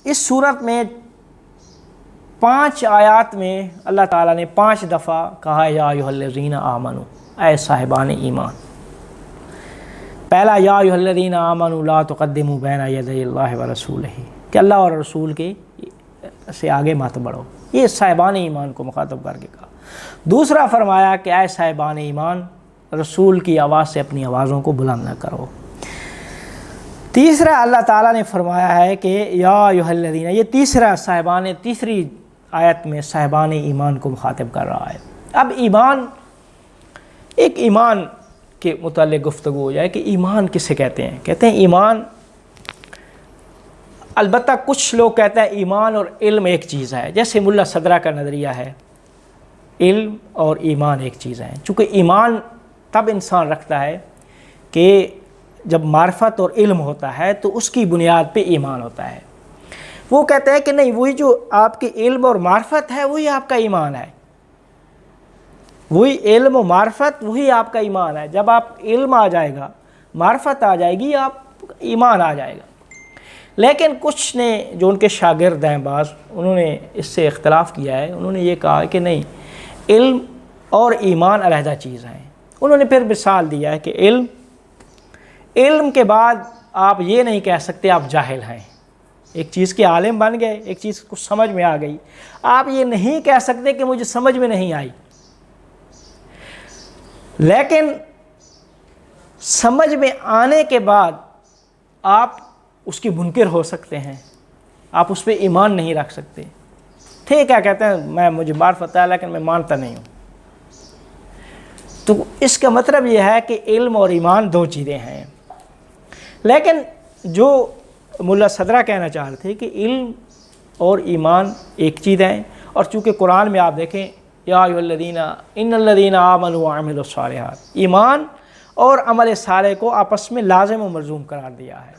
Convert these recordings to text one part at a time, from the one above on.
اس صورت میں 5 آیات میں اللہ تعالیٰ نے 5 دفعہ کہا یا ایھا الذین آمنوا، اے صاحبان ایمان۔ پہلا یا ایھا الذین آمنوا لا تقدموا بین یدی اللہ ورسولہ، کہ اللہ اور رسول کے سے آگے مت بڑھو، یہ صاحبان ایمان کو مخاطب کر کے کہا۔ دوسرا فرمایا کہ اے صاحبان ایمان، رسول کی آواز سے اپنی آوازوں کو بلند نہ کرو۔ تیسرا اللہ تعالیٰ نے فرمایا ہے کہ یا ایھا الذین، یہ تیسری آیت میں صاحبان ایمان کو مخاطب کر رہا ہے۔ اب ایمان کے متعلق گفتگو ہو جائے کہ ایمان کسے کہتے ہیں؟ کہتے ہیں ایمان، البتہ کچھ لوگ کہتے ہیں ایمان اور علم ایک چیز ہے، جیسے ملا صدرہ کا نظریہ ہے، علم اور ایمان ایک چیز ہے۔ چونکہ ایمان تب انسان رکھتا ہے کہ جب معرفت اور علم ہوتا ہے تو اس کی بنیاد پہ ایمان ہوتا ہے۔ وہ کہتے ہیں کہ نہیں، وہی جو آپ کی علم اور معرفت ہے وہی آپ کا ایمان ہے، وہی علم و معرفت وہی آپ کا ایمان ہے۔ جب آپ علم آ جائے گا، معرفت آ جائے گی، آپ ایمان آ جائے گا۔ لیکن کچھ نے جو ان کے شاگرد ہیں بعض، انہوں نے اس سے اختلاف کیا ہے، انہوں نے یہ کہا کہ نہیں، علم اور ایمان علیحدہ چیز ہیں۔ انہوں نے پھر مثال دیا ہے کہ علم کے بعد آپ یہ نہیں کہہ سکتے آپ جاہل ہیں، ایک چیز کے عالم بن گئے، ایک چیز کو سمجھ میں آ گئی، آپ یہ نہیں کہہ سکتے کہ مجھے سمجھ میں نہیں آئی۔ لیکن سمجھ میں آنے کے بعد آپ اس کی منکر ہو سکتے ہیں، آپ اس پہ ایمان نہیں رکھ سکتے۔ ٹھیک ہے، کہتے ہیں مجھے معرفت ہے لیکن میں مانتا نہیں ہوں۔ تو اس کا مطلب یہ ہے کہ علم اور ایمان 2 چیزیں ہیں۔ لیکن جو ملا صدرہ کہنا چاہ رہے تھے کہ علم اور ایمان ایک چیز ہے، اور چونکہ قرآن میں آپ دیکھیں یا ایھا الذین ان الذین آمنوا وعملوا الصالحات، ایمان اور عمل صالح کو آپس میں لازم و ملزوم قرار دیا ہے۔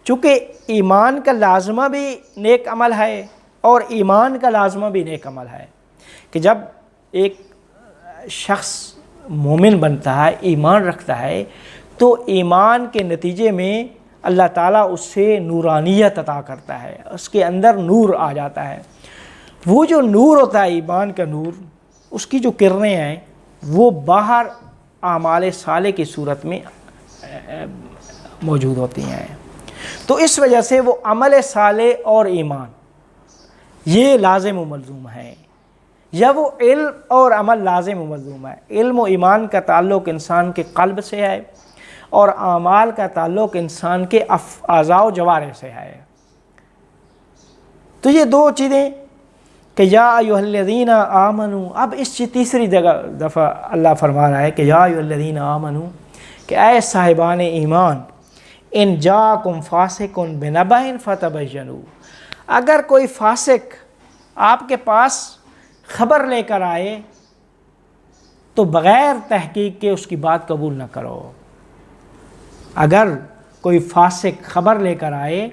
چونکہ ایمان کا لازمہ بھی نیک عمل ہے اور ایمان کا لازمہ بھی نیک عمل ہے، کہ جب ایک شخص مومن بنتا ہے، ایمان رکھتا ہے، تو ایمان کے نتیجے میں اللہ تعالیٰ اس سے نورانیت عطا کرتا ہے، اس کے اندر نور آ جاتا ہے۔ وہ جو نور ہوتا ہے، ایمان کا نور، اس کی جو کرنیں ہیں وہ باہر اعمال صالح کی صورت میں موجود ہوتی ہیں۔ تو اس وجہ سے وہ عمل صالح اور ایمان یہ لازم و ملزوم ہے، یا وہ علم اور عمل لازم و ملزوم ہے۔ علم و ایمان کا تعلق انسان کے قلب سے ہے، اور اعمال کا تعلق انسان کے اعضاء و جوارح سے ہے۔ تو یہ 2 چیزیں کہ یا ایھا الذین آمنوا، اب اس تیسری دفعہ اللہ فرما رہا ہے کہ یا ایھا الذین آمنوا، کہ اے صاحبان ایمان، ان جاءکم فاسق بنبأ فتبینوا، اگر کوئی فاسق آپ کے پاس خبر لے کر آئے تو بغیر تحقیق کے اس کی بات قبول نہ کرو۔ اگر کوئی فاسق خبر لے کر آئے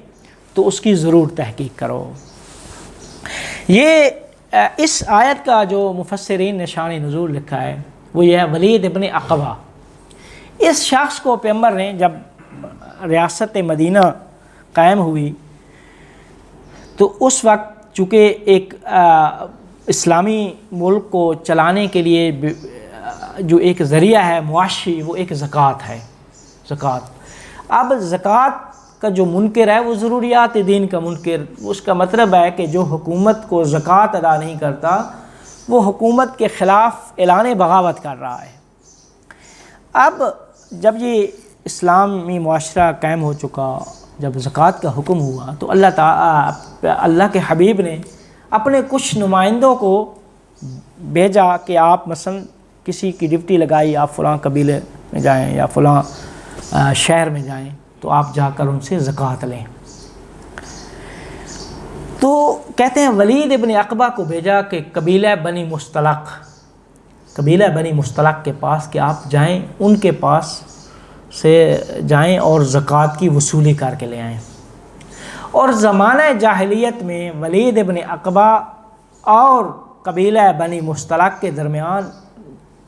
تو اس کی ضرور تحقیق کرو۔ یہ اس آیت کا جو مفسرین نے شان نزول لکھا ہے وہ یہ ہے ولید ابن عقبہ۔ اس شخص کو پیغمبر نے جب ریاست مدینہ قائم ہوئی تو اس وقت چونکہ ایک اسلامی ملک کو چلانے کے لیے جو ایک ذریعہ ہے معاشی، وہ ایک زکوٰۃ ہے، زکوٰۃ۔ اب زکوٰۃ کا جو منکر ہے وہ ضروریات دین کا منکر، اس کا مطلب ہے کہ جو حکومت کو زکوٰۃ ادا نہیں کرتا وہ حکومت کے خلاف اعلان بغاوت کر رہا ہے۔ اب جب یہ اسلامی معاشرہ قائم ہو چکا، جب زکوٰۃ کا حکم ہوا تو اللہ کے حبیب نے اپنے کچھ نمائندوں کو بھیجا کہ آپ مثلا کسی کی ڈیوٹی لگائی، آپ فلاں قبیلے میں جائیں یا فلاں شہر میں جائیں تو آپ جا کر ان سے زکوٰۃ لیں۔ تو کہتے ہیں ولید ابن عقبہ کو بھیجا کہ قبیلہ بنی مصطلق کے پاس کہ آپ جائیں، ان کے پاس سے جائیں اور زکوٰۃ کی وصولی کر کے لے آئیں۔ اور زمانہ جاہلیت میں ولید ابن عقبہ اور قبیلہ بنی مصطلق کے درمیان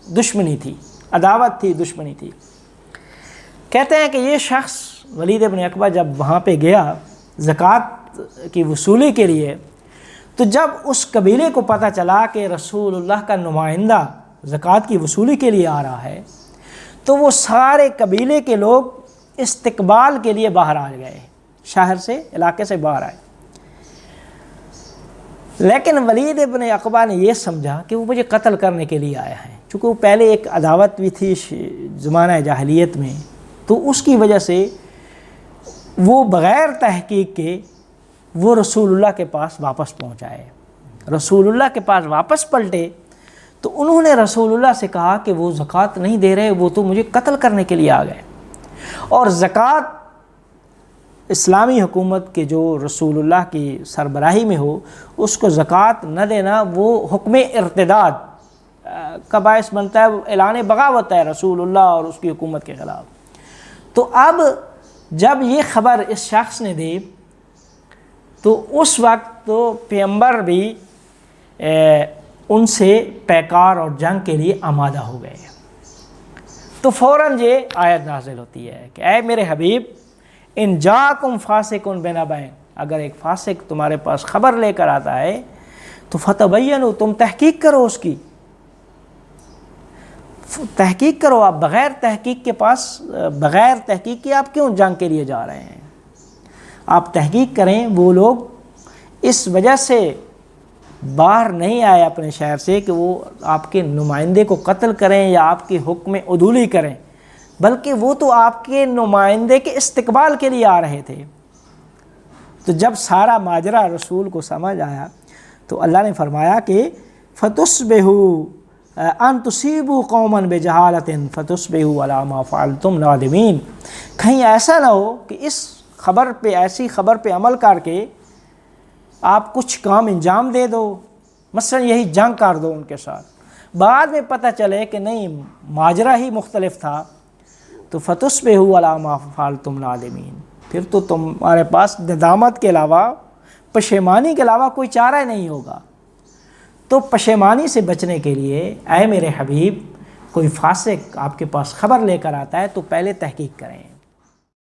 دشمنی تھی، عداوت تھی، دشمنی تھی۔ کہتے ہیں کہ یہ شخص ولید ابن عقبہ جب وہاں پہ گیا زکوٰۃ کی وصولی کے لیے، تو جب اس قبیلے کو پتہ چلا کہ رسول اللہ کا نمائندہ زکوٰۃ کی وصولی کے لیے آ رہا ہے، تو وہ سارے قبیلے کے لوگ استقبال کے لیے باہر آ گئے، شہر سے، علاقے سے باہر آئے۔ لیکن ولید ابن عقبہ نے یہ سمجھا کہ وہ مجھے قتل کرنے کے لیے آیا ہے، چونکہ وہ پہلے ایک عداوت بھی تھی زمانہ جاہلیت میں، تو اس کی وجہ سے وہ بغیر تحقیق کے وہ رسول اللہ کے پاس واپس پہنچائے۔ رسول اللہ کے پاس واپس پلٹے تو انہوں نے رسول اللہ سے کہا کہ وہ زکوٰۃ نہیں دے رہے، وہ تو مجھے قتل کرنے کے لیے آ گئے۔ اور زکوٰۃ اسلامی حکومت کے جو رسول اللہ کی سربراہی میں ہو، اس کو زکوٰۃ نہ دینا وہ حکم ارتداد کا باعث بنتا ہے، وہ اعلان بغاوت ہے رسول اللہ اور اس کی حکومت کے خلاف۔ تو اب جب یہ خبر اس شخص نے دی تو اس وقت تو پیغمبر بھی ان سے پیکار اور جنگ کے لیے آمادہ ہو گئے۔ تو فوراً یہ آیت نازل ہوتی ہے کہ اے میرے حبیب، ان جاکم فاسقٌ بنبأ، اگر ایک فاسق تمہارے پاس خبر لے کر آتا ہے تو فتبینوا، تم تحقیق کرو، اس کی تحقیق کرو۔ آپ بغیر تحقیق کے آپ کیوں جنگ کے لیے جا رہے ہیں؟ آپ تحقیق کریں۔ وہ لوگ اس وجہ سے باہر نہیں آئے اپنے شہر سے کہ وہ آپ کے نمائندے کو قتل کریں یا آپ کے حکم عدولی کریں، بلکہ وہ تو آپ کے نمائندے کے استقبال کے لیے آ رہے تھے۔ تو جب سارا ماجرا رسول کو سمجھ آیا تو اللہ نے فرمایا کہ فَتُصْبِحُوا أَن تُصِيبُوا قَوْمًا بِجَهَالَةٍ فَتُصْبِحُوا عَلَىٰ مَا فَعَلْتُمْ نَادِمِينَ۔ کہیں ایسا نہ ہو کہ اس خبر پہ، ایسی خبر پہ عمل کر کے آپ کچھ کام انجام دے دو، مثلا یہی جنگ کر دو ان کے ساتھ، بعد میں پتہ چلے کہ نہیں ماجرا ہی مختلف تھا، تو فَتُصْبِحُوا عَلَىٰ مَا فَعَلْتُمْ نَادِمِينَ، پھر تو تمہارے پاس ندامت کے علاوہ، پشیمانی کے علاوہ کوئی چارہ نہیں ہوگا۔ تو پشیمانی سے بچنے کے لیے اے میرے حبیب، کوئی فاسق آپ کے پاس خبر لے کر آتا ہے تو پہلے تحقیق کریں۔